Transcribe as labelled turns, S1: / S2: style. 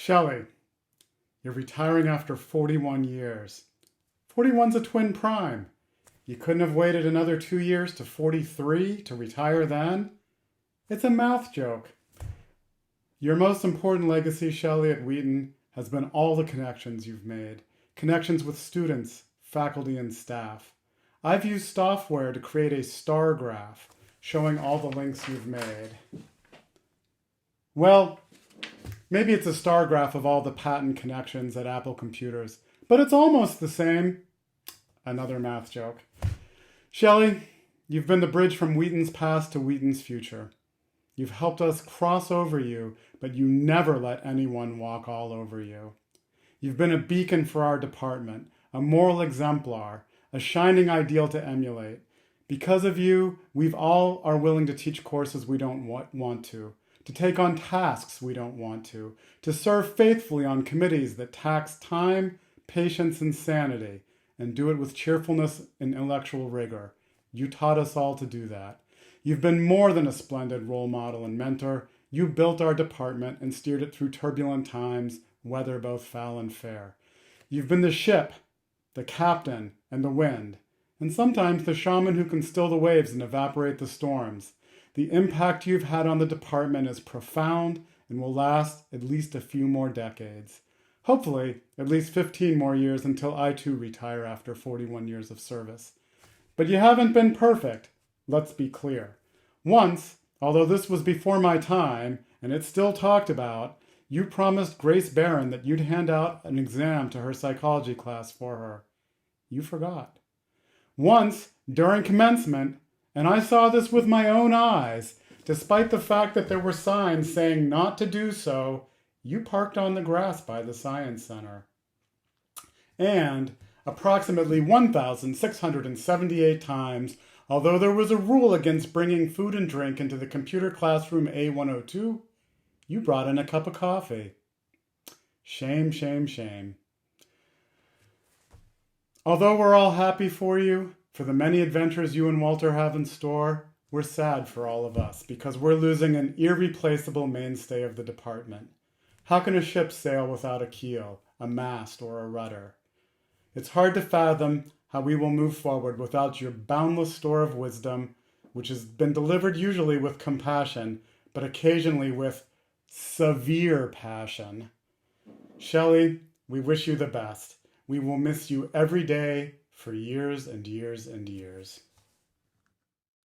S1: Shelly, you're retiring after 41 years. 41's a twin prime. You couldn't have waited another 2 years to 43 to retire then? It's a math joke. Your most important legacy, Shelly, at Wheaton has been all the connections you've made. Connections with students, faculty, and staff. I've used software to create a star graph showing all the links you've made. Well, maybe it's a star graph of all the patent connections at Apple Computers, but it's almost the same. Another math joke. Shelly, you've been the bridge from Wheaton's past to Wheaton's future. You've helped us cross over you, but you never let anyone walk all over you. You've been a beacon for our department, a moral exemplar, a shining ideal to emulate. Because of you, we've all are willing to teach courses we don't want to take on tasks we don't want to serve faithfully on committees that tax time, patience, and sanity, and do it with cheerfulness and intellectual rigor. You taught us all to do that. You've been more than a splendid role model and mentor. You built our department and steered it through turbulent times, weather both foul and fair. You've been the ship, the captain, and the wind, and sometimes the shaman who can still the waves and evaporate the storms. The impact you've had on the department is profound and will last at least a few more decades. Hopefully, at least 15 more years until I too retire after 41 years of service. But you haven't been perfect, let's be clear. Once, although this was before my time, and it's still talked about, you promised Grace Barron that you'd hand out an exam to her psychology class for her. You forgot. Once, during commencement, and I saw this with my own eyes, despite the fact that there were signs saying not to do so, you parked on the grass by the Science Center. And approximately 1,678 times, although there was a rule against bringing food and drink into the computer classroom A102, you brought in a cup of coffee. Shame, shame, shame. Although we're all happy for you, for the many adventures you and Walter have in store, we're sad for all of us because we're losing an irreplaceable mainstay of the department. How can a ship sail without a keel, a mast, or a rudder? It's hard to fathom how we will move forward without your boundless store of wisdom, which has been delivered usually with compassion, but occasionally with severe passion. Shelly, we wish you the best. We will miss you every day for years and years and years.